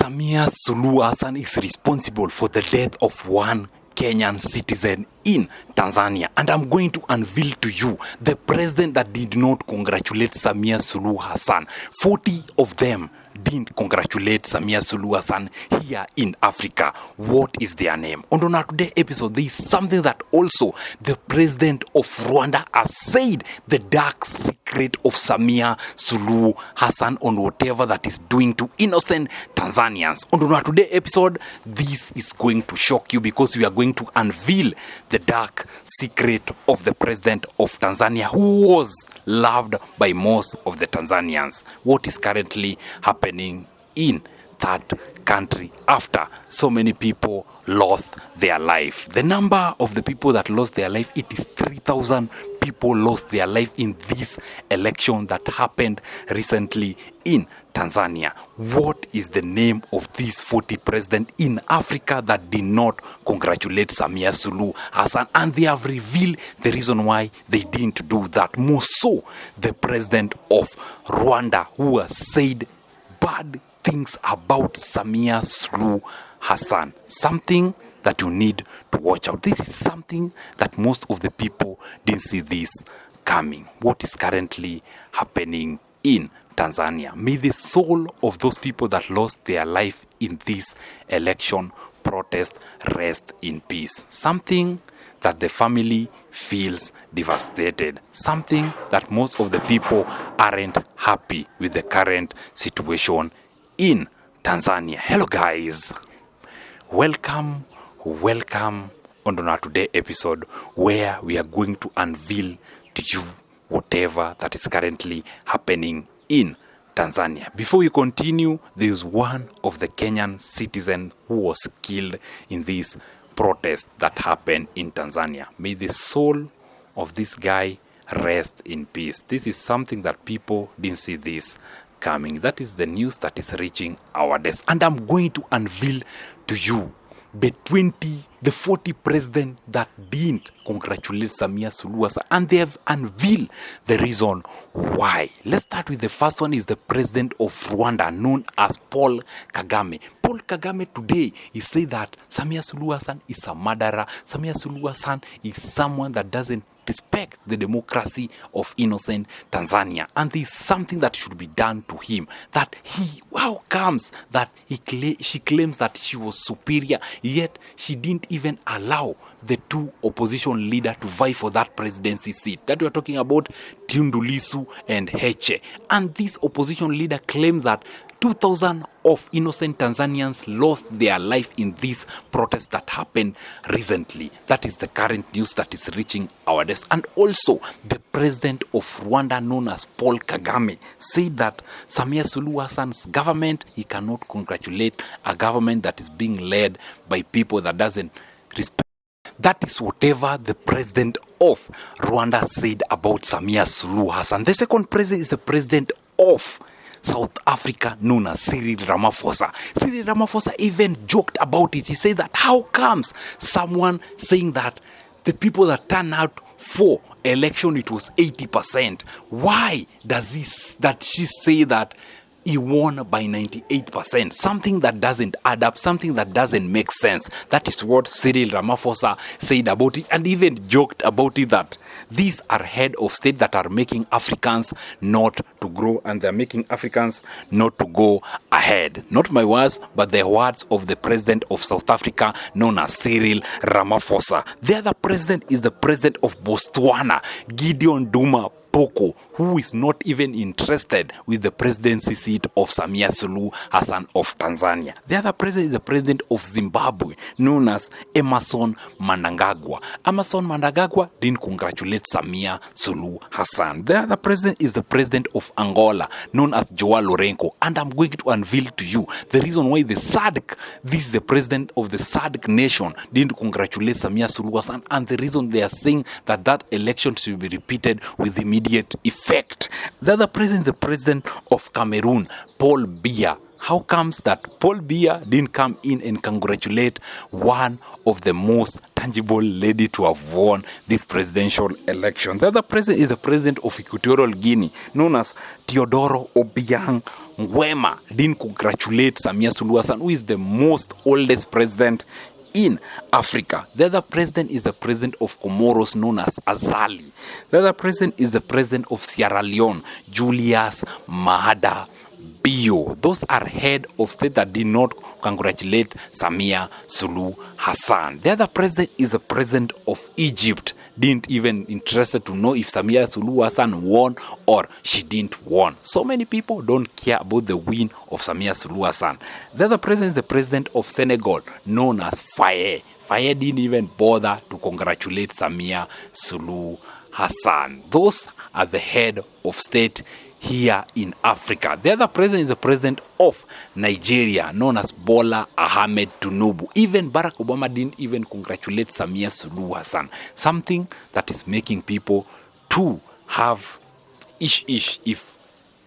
Samia Suluhu Hassan is responsible for the death of one Kenyan citizen in Tanzania. And I'm going to unveil to you the president that did not congratulate Samia Suluhu Hassan. 40 of them didn't congratulate Samia Suluhu Hassan here in Africa. What is their name? On our today's episode, there is something that also the president of Rwanda has said, the dark secret of Samia Suluhu Hassan on whatever that is doing to innocent Tanzanians. On our today's episode, this is going to shock you because we are going to unveil the dark secret of the president of Tanzania, who was loved by most of the Tanzanians. What is currently happening in that country after so many people lost their life. The number of the people that lost their life, it is 3,000 people lost their life in this election that happened recently in Tanzania. What is the name of this 40 president in Africa that did not congratulate Samia Suluhu Hassan? And they have revealed the reason why they didn't do that. More so, the president of Rwanda, who has said bad things about Samia Suluhu Hassan. Something that you need to watch out. This is something that most of the people didn't see this coming. What is currently happening in Tanzania? May the soul of those people that lost their life in this election protest rest in peace. Something that the family feels devastated. Something that most of the people aren't happy with the current situation in Tanzania. Hello guys. Welcome on our today's episode where we are going to unveil to you whatever that is currently happening in Tanzania. Before we continue, there is one of the Kenyan citizens who was killed in this protest that happened in Tanzania. May the soul of this guy rest in peace. This is something that people didn't see this coming. That is the news that is reaching our desk. And I'm going to unveil to you the 40 presidents that didn't congratulate Samia Suluhu Hassan, and they have unveiled the reason why. Let's start with the first one. Is the president of Rwanda, known as Paul Kagame. Paul Kagame today is saying that Samia Suluhu Hassan is a murderer. Samia Suluhu Hassan is someone that doesn't respect the democracy of innocent Tanzania, and there is something that should be done to him. That how comes that she claims that she was superior, yet she didn't even allow the two opposition leaders to vie for that presidency seat. That we are talking about Tundu Lissu and Heche. And this opposition leader claims that 2,000 of innocent Tanzanians lost their life in this protest that happened recently. That is the current news that is reaching our desk. And also, the president of Rwanda, known as Paul Kagame, said that Samia Suluhu Hassan's government, he cannot congratulate a government that is being led by people that doesn't respect. That is whatever the president of Rwanda said about Samia Suluhu Hassan. The second president is the president of South Africa, known as Cyril Ramaphosa. Cyril Ramaphosa even joked about it. He said that how comes someone saying that the people that turn out for election, it was 80%. Why does she say that he won by 98%? Something that doesn't add up, something that doesn't make sense. That is what Cyril Ramaphosa said about it, and even joked about it that these are head of state that are making Africans not to grow, and they're making Africans not to go ahead. Not my words, but the words of the president of South Africa, known as Cyril Ramaphosa. The other president is the president of Botswana, Gideon Duma Poko, who is not even interested with the presidency seat of Samia Suluhu Hassan of Tanzania. The other president is the president of Zimbabwe, known as Emmerson Mnangagwa. Emmerson Mnangagwa didn't congratulate Samia Suluhu Hassan. The other president is the president of Angola, known as Joao Lourenço. And I'm going to unveil to you the reason why the SADC, this is the president of the SADC nation, didn't congratulate Samia Suluhu Hassan, and the reason they are saying that election should be repeated with immediate effect. The other president is the president of Cameroon, Paul Biya. how comes that Paul Biya didn't come in and congratulate one of the most tangible lady to have won this presidential election? The other president is the president of Equatorial Guinea, known as Teodoro Obiang Nguema. Didn't congratulate Samia Suluhu Hassan, who is the most oldest president in Africa. The other president is the president of Comoros, known as Azali. The other president is the president of Sierra Leone, Julius Maada Bio. Those are head of state that did not congratulate Samia Suluhu Hassan. The other president is the president of Egypt. Didn't even interested to know if Samia Suluhu Hassan won or she didn't won. So many people don't care about the win of Samia Suluhu Hassan. The other president is the president of Senegal, known as Faye. Faye didn't even bother to congratulate Samia Suluhu Hassan. Those are the head of state here in Africa. The other president is the president of Nigeria, known as Bola Ahmed Tinubu. Even Barack Obama didn't even congratulate Samia Suluhu Hassan. Something that is making people to have ish if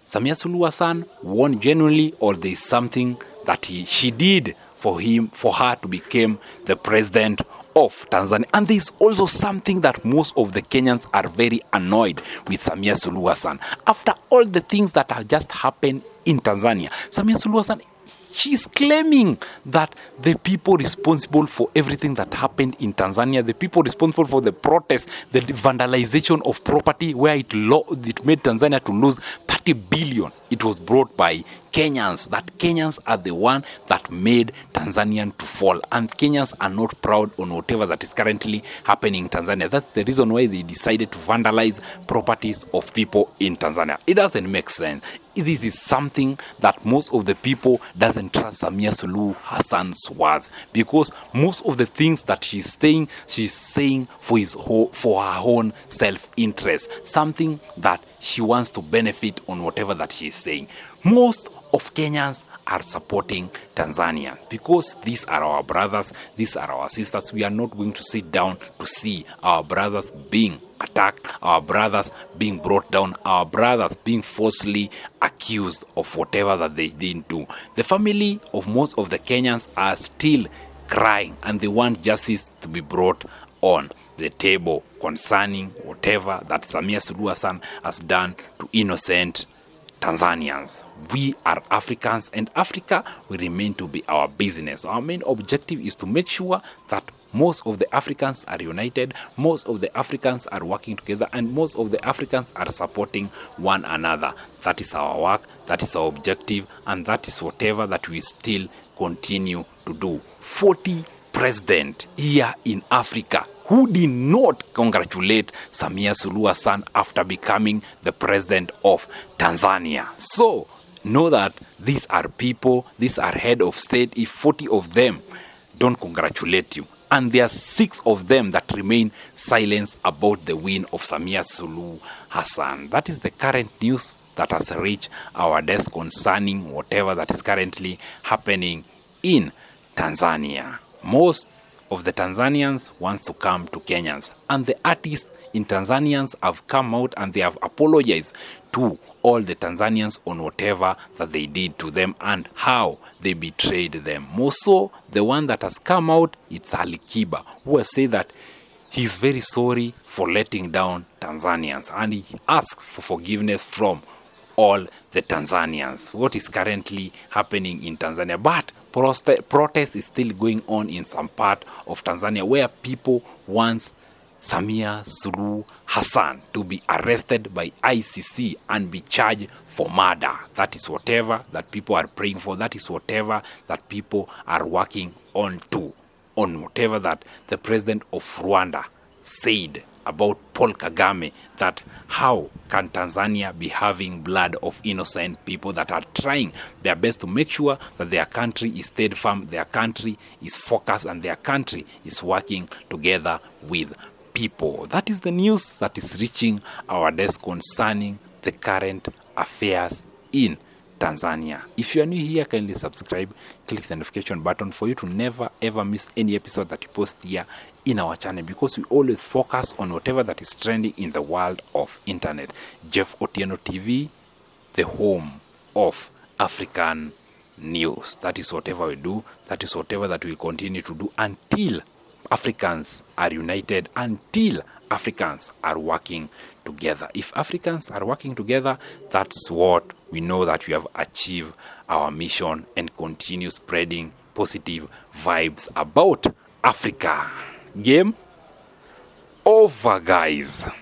Samia Suluhu Hassan won genuinely, or there is something that she did for her to become the president of Tanzania. And there is also something that most of the Kenyans are very annoyed with Samia Suluhu Hassan. After all the things that have just happened in Tanzania, Samia Suluhu Hassan, she's claiming that the people responsible for everything that happened in Tanzania, the people responsible for the protests, the vandalization of property, where it made Tanzania to lose 30 billion, it was brought by Kenyans. That Kenyans are the one that made Tanzanian to fall, and Kenyans are not proud on whatever that is currently happening in Tanzania. That's the reason why they decided to vandalize properties of people in Tanzania. It doesn't make sense. This is something that most of the people doesn't trust Samia Suluhu Hassan's words, because most of the things that she's saying for her own self-interest, something that she wants to benefit on whatever that she's saying. Most of Kenyans are supporting Tanzania because these are our brothers, these are our sisters. We are not going to sit down to see our brothers being attacked, our brothers being brought down, our brothers being falsely accused of whatever that they didn't do. The family of most of the Kenyans are still crying, and they want justice to be brought on the table concerning whatever that Samia Suluhu Hassan has done to innocent Tanzanians. We are Africans, and Africa will remain to be our business. Our main objective is to make sure that most of the Africans are united, most of the Africans are working together, and most of the Africans are supporting one another. That is our work, that is our objective, and that is whatever that we still continue to do. 40 presidents here in Africa who did not congratulate Samia Suluhu Hassan after becoming the president of Tanzania. So, know that these are people, these are head of state. If 40 of them don't congratulate you, and there are 6 of them that remain silent about the win of Samia Suluhu Hassan. That is the current news that has reached our desk concerning whatever that is currently happening in Tanzania. Most of the Tanzanians wants to come to Kenyans, and the artists in Tanzanians have come out and they have apologized to all the Tanzanians on whatever that they did to them and how they betrayed them. More so, the one that has come out, it's Ali Kiba, who has said that he's very sorry for letting down Tanzanians, and he asked for forgiveness from all the Tanzanians. What is currently happening in Tanzania? But protest is still going on in some part of Tanzania, where people want Samia Suluhu Hassan to be arrested by ICC and be charged for murder. That is whatever that people are praying for. That is whatever that people are working on whatever that the president of Rwanda said about Paul Kagame, that how can Tanzania be having blood of innocent people that are trying their best to make sure that their country is stayed firm, their country is focused, and their country is working together with people. That is the news that is reaching our desk concerning the current affairs in Tanzania. If you are new here, kindly subscribe, click the notification button for you to never ever miss any episode that we post here in our channel, because we always focus on whatever that is trending in the world of internet. Jeff Otieno TV, the home of African news. That is whatever we do. That is whatever that we continue to do until Africans are united, until Africans are working together. If Africans are working together, that's what we know that we have achieved our mission and continue spreading positive vibes about Africa. Game over, guys.